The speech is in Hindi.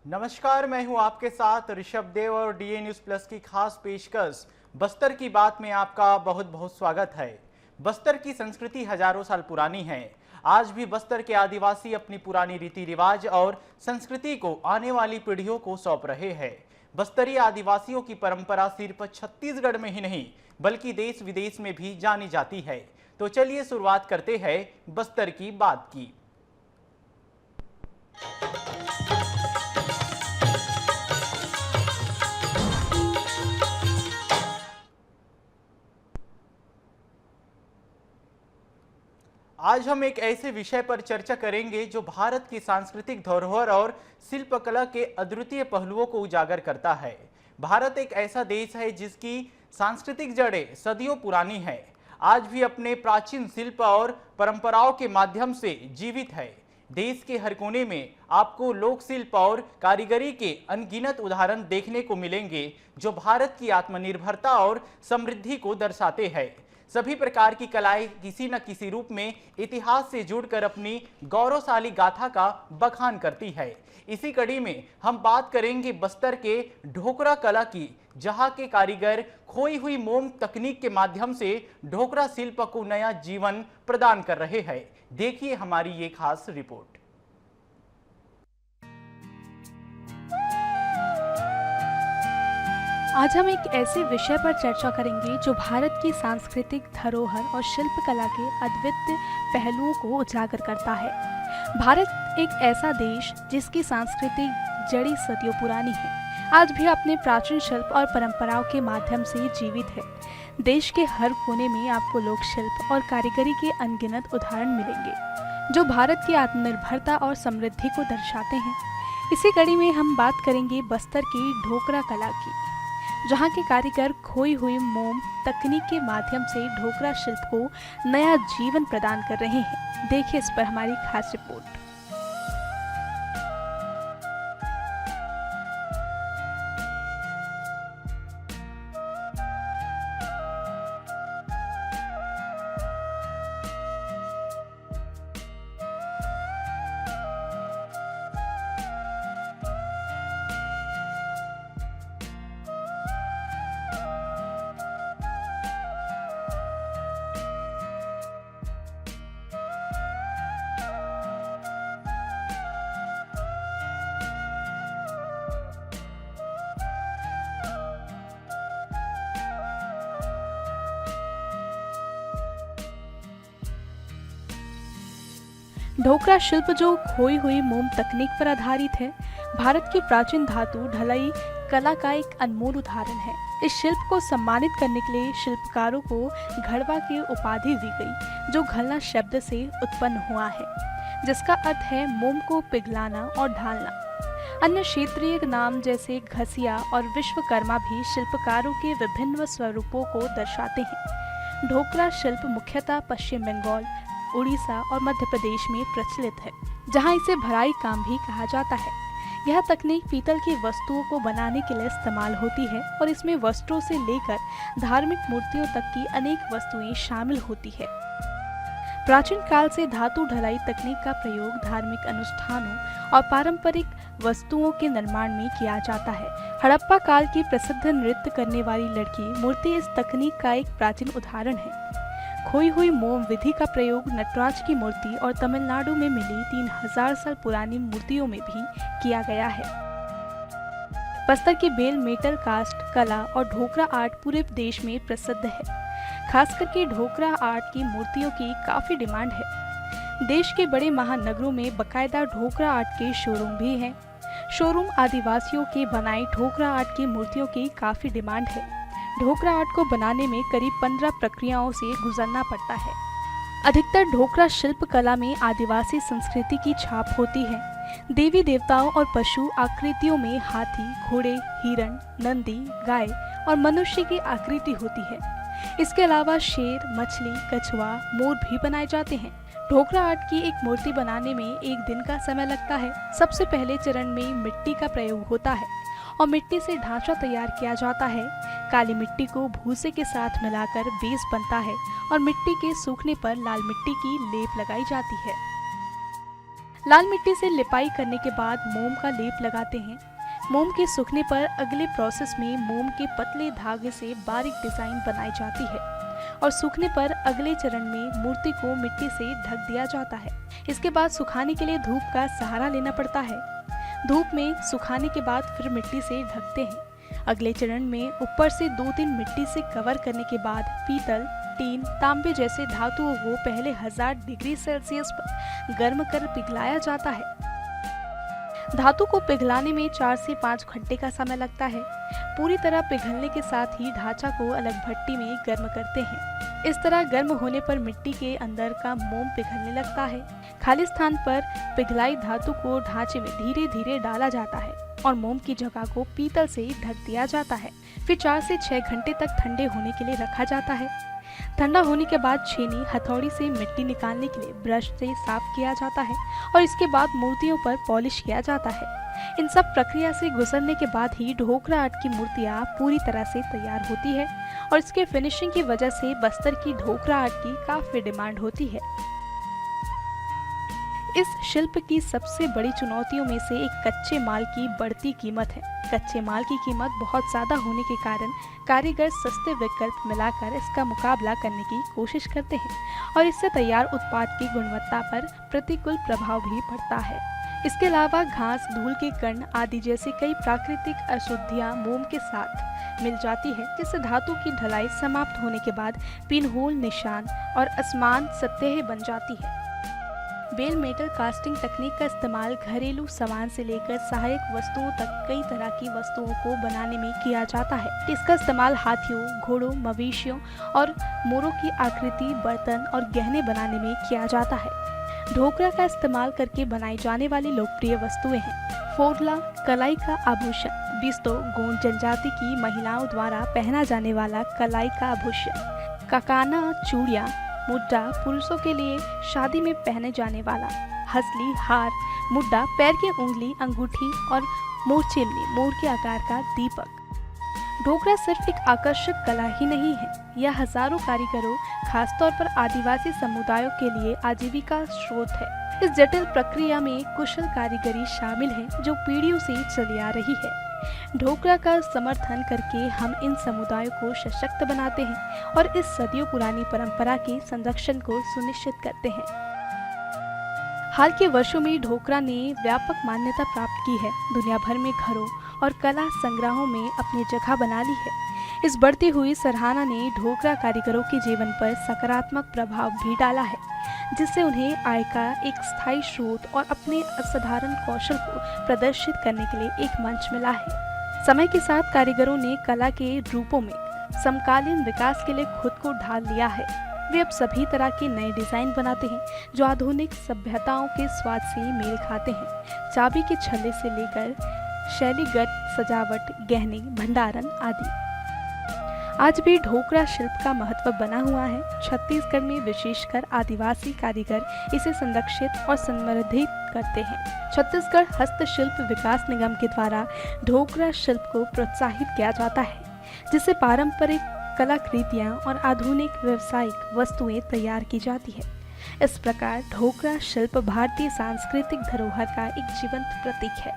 नमस्कार, मैं हूं आपके साथ ऋषभ देव और डीए न्यूज प्लस की खास पेशकश बस्तर की बात में आपका बहुत बहुत स्वागत है। बस्तर की संस्कृति हजारों साल पुरानी है। आज भी बस्तर के आदिवासी अपनी पुरानी रीति रिवाज और संस्कृति को आने वाली पीढ़ियों को सौंप रहे हैं। बस्तरी आदिवासियों की परंपरा सिर्फ छत्तीसगढ़ में ही नहीं बल्कि देश विदेश में भी जानी जाती है। तो चलिए शुरुआत करते हैं बस्तर की बात की। आज हम एक ऐसे विषय पर चर्चा करेंगे जो भारत की सांस्कृतिक धरोहर और शिल्पकला के अद्वितीय पहलुओं को उजागर करता है। भारत एक ऐसा देश है जिसकी सांस्कृतिक जड़ें सदियों पुरानी है, आज भी अपने प्राचीन शिल्प और परंपराओं के माध्यम से जीवित है। देश के हर कोने में आपको लोक शिल्प और कारीगरी के अनगिनत उदाहरण देखने को मिलेंगे जो भारत की आत्मनिर्भरता और समृद्धि को दर्शाते हैं। सभी प्रकार की कलाएं किसी न किसी रूप में इतिहास से जुड़कर अपनी गौरवशाली गाथा का बखान करती है। इसी कड़ी में हम बात करेंगे बस्तर के ढोकरा कला की, जहां के कारीगर खोई हुई मोम तकनीक के माध्यम से ढोकरा शिल्प को नया जीवन प्रदान कर रहे हैं। देखिए हमारी ये खास रिपोर्ट। आज हम एक ऐसे विषय पर चर्चा करेंगे जो भारत की सांस्कृतिक धरोहर और शिल्पकला के अद्वितीय पहलुओं को उजागर करता है। भारत एक ऐसा देश जिसकी सांस्कृतिक जड़ी सदियों पुरानी है, आज भी अपने प्राचीन शिल्प और परंपराओं के माध्यम से जीवित है। देश के हर कोने में आपको लोक शिल्प और कारीगरी के अनगिनत उदाहरण मिलेंगे जो भारत की आत्मनिर्भरता और समृद्धि को दर्शाते हैं। इसी कड़ी में हम बात करेंगे बस्तर की ढोकरा कला की, जहाँ के कारीगर खोई हुई मोम तकनीक के माध्यम से ढोकरा शिल्प को नया जीवन प्रदान कर रहे हैं। देखिए इस पर हमारी खास रिपोर्ट। ढोकरा शिल्प जो खोई हुई मोम तकनीक पर आधारित है, भारत की प्राचीन धातु ढलाई कला का एक अनमोल उदाहरण है। इस शिल्प को सम्मानित करने के लिए शिल्पकारों को घड़वा की उपाधि दी गई, जो घलना शब्द से उत्पन्न हुआ है, जिसका अर्थ है मोम को पिघलाना और ढालना। अन्य क्षेत्रीय नाम जैसे घसिया और विश्वकर्मा भी शिल्पकारों के विभिन्न स्वरूपों को दर्शाते हैं। ढोकरा शिल्प मुख्यतः पश्चिम बंगाल, उड़ीसा और मध्य प्रदेश में प्रचलित है, जहां इसे भराई काम भी कहा जाता है। यह तकनीक पीतल की वस्तुओं को बनाने के लिए इस्तेमाल होती है और इसमें वस्त्रों से लेकर धार्मिक मूर्तियों तक की अनेक वस्तुएं शामिल होती है। प्राचीन काल से धातु ढलाई तकनीक का प्रयोग धार्मिक अनुष्ठानों और पारंपरिक वस्तुओं के निर्माण में किया जाता है। हड़प्पा काल की प्रसिद्ध नृत्य करने वाली लड़की मूर्ति इस तकनीक का एक प्राचीन उदाहरण है। खोई हुई मोम विधि का प्रयोग नटराज की मूर्ति और तमिलनाडु में मिली 3000 साल पुरानी मूर्तियों में भी किया गया है। बस्तर की बेल मेटल कास्ट कला और ढोकरा आर्ट पूरे देश में प्रसिद्ध है। खासकर के ढोकरा आर्ट की मूर्तियों की काफी डिमांड है। देश के बड़े महानगरों में बकायदा ढोकरा आर्ट के शोरूम भी हैं। शोरूम आदिवासियों के बनाए ढोकरा आर्ट की मूर्तियों की काफी डिमांड है। ढोकरा आर्ट को बनाने में करीब 15 प्रक्रियाओं से गुजरना पड़ता है। अधिकतर ढोकरा शिल्प कला में आदिवासी संस्कृति की छाप होती है। देवी देवताओं और पशु आकृतियों में हाथी, घोड़े, हिरण, नंदी, गाय और मनुष्य की आकृति होती है। इसके अलावा शेर, मछली, कछुआ, मोर भी बनाए जाते हैं। ढोकरा आर्ट की एक मूर्ति बनाने में 1 दिन का समय लगता है। सबसे पहले चरण में मिट्टी का प्रयोग होता है और मिट्टी से ढांचा तैयार किया जाता है। काली मिट्टी को भूसे के साथ मिलाकर बेस बनता है और मिट्टी के सूखने पर लाल मिट्टी की लेप लगाई जाती है। लाल मिट्टी से लिपाई करने के बाद मोम का लेप लगाते हैं। मोम के सूखने पर अगले प्रोसेस में मोम के पतले धागे से बारीक डिजाइन बनाई जाती है और सूखने पर अगले चरण में मूर्ति को मिट्टी से ढक दिया जाता है। इसके बाद सुखाने के लिए धूप का सहारा लेना पड़ता है। धूप में सुखाने के बाद फिर मिट्टी से ढकते हैं। अगले चरण में ऊपर से 2-3 मिट्टी से कवर करने के बाद पीतल, टीन, तांबे जैसे धातुओं को पहले 1000 डिग्री सेल्सियस पर गर्म कर पिघलाया जाता है। धातु को पिघलाने में 4 से 5 घंटे का समय लगता है। पूरी तरह पिघलने के साथ ही ढांचा को अलग भट्टी में गर्म करते हैं। इस तरह गर्म होने पर मिट्टी के अंदर का मोम पिघलने लगता है। खाली स्थान पर पिघलाई धातु को ढांचे में धीरे धीरे डाला जाता है और मोम की जगह को पीतल से ढक दिया जाता है। फिर 4 से 6 घंटे तक ठंडे होने के लिए रखा जाता है। ठंडा होने के बाद छेनी हथौड़ी से मिट्टी निकालने के लिए ब्रश से साफ किया जाता है और इसके बाद मूर्तियों पर पॉलिश किया जाता है। इन सब प्रक्रिया से गुजरने के बाद ही ढोकरा आर्ट की मूर्तियाँ पूरी तरह से तैयार होती है और इसके फिनिशिंग की वजह से बस्तर की ढोकरा आर्ट की काफी डिमांड होती है। इस शिल्प की सबसे बड़ी चुनौतियों में से एक कच्चे माल की बढ़ती कीमत है। कच्चे माल की कीमत बहुत ज्यादा होने के कारण कारीगर सस्ते विकल्प मिलाकर इसका मुकाबला करने की कोशिश करते हैं और इससे तैयार उत्पाद की गुणवत्ता पर प्रतिकूल प्रभाव भी पड़ता है। इसके अलावा घास, धूल के कण आदि जैसी कई प्राकृतिक अशुद्धियां मोम के साथ मिल जाती है, जिससे धातु की ढलाई समाप्त होने के बाद पिनहोल, निशान और असमान सतहें बन जाती है। बेल मेटल कास्टिंग तकनीक का इस्तेमाल घरेलू सामान से लेकर सहायक वस्तुओं तक कई तरह की वस्तुओं को बनाने में किया जाता है। इसका इस्तेमाल हाथियों, घोड़ों, मवेशियों और मोरों की आकृति, बर्तन और गहने बनाने में किया जाता है। ढोकरा का इस्तेमाल करके बनाई जाने वाली लोकप्रिय वस्तुएं हैं फोरला, कलाई का आभूषण, बिस्तो गोंड जनजाति की महिलाओं द्वारा पहना जाने वाला कलाई का आभूषण, ककाना चूड़ियाँ, मुड्डा पुरुषों के लिए शादी में पहने जाने वाला, हसली, हार, मुड्डा, पैर की उंगली, अंगूठी और मोर चिमनी, मोर के आकार का दीपक। ढोकरा सिर्फ एक आकर्षक कला ही नहीं है, यह हजारों कारीगरों, खासतौर पर आदिवासी समुदायों के लिए आजीविका स्रोत है। इस जटिल प्रक्रिया में कुशल कारीगरी शामिल है जो पीढ़ियों से चली आ रही है। ढोकरा का समर्थन करके हम इन समुदायों को सशक्त बनाते हैं और इस सदियों पुरानी परंपरा के संरक्षण को सुनिश्चित करते हैं। हाल के वर्षों में ढोकरा ने व्यापक मान्यता प्राप्त की है, दुनिया भर में घरों और कला संग्रहों में अपनी जगह बना ली है। इस बढ़ती हुई सराहना ने ढोकरा कारीगरों के जीवन पर सकारात्मक प्रभाव भी डाला है, जिससे उन्हें आय का एक स्थायी स्रोत और अपने असाधारण कौशल को प्रदर्शित करने के लिए एक मंच मिला है। समय के साथ कारीगरों ने कला के रूपों में समकालीन विकास के लिए खुद को ढाल लिया है। वे अब सभी तरह के नए डिजाइन बनाते हैं जो आधुनिक सभ्यताओं के स्वाद से मेल खाते हैं। चाबी के छल्ले से लेकर शैलीगत सजावट, गहने, भंडारण आदि। आज भी ढोकरा शिल्प का महत्व बना हुआ है। छत्तीसगढ़ में विशेषकर आदिवासी कारीगर इसे संरक्षित और संवर्धित करते हैं। छत्तीसगढ़ हस्तशिल्प विकास निगम के द्वारा ढोकरा शिल्प को प्रोत्साहित किया जाता है, जिससे पारंपरिक कलाकृतियाँ और आधुनिक व्यावसायिक वस्तुएं तैयार की जाती है। इस प्रकार ढोकरा शिल्प भारतीय सांस्कृतिक धरोहर का एक जीवंत प्रतीक है।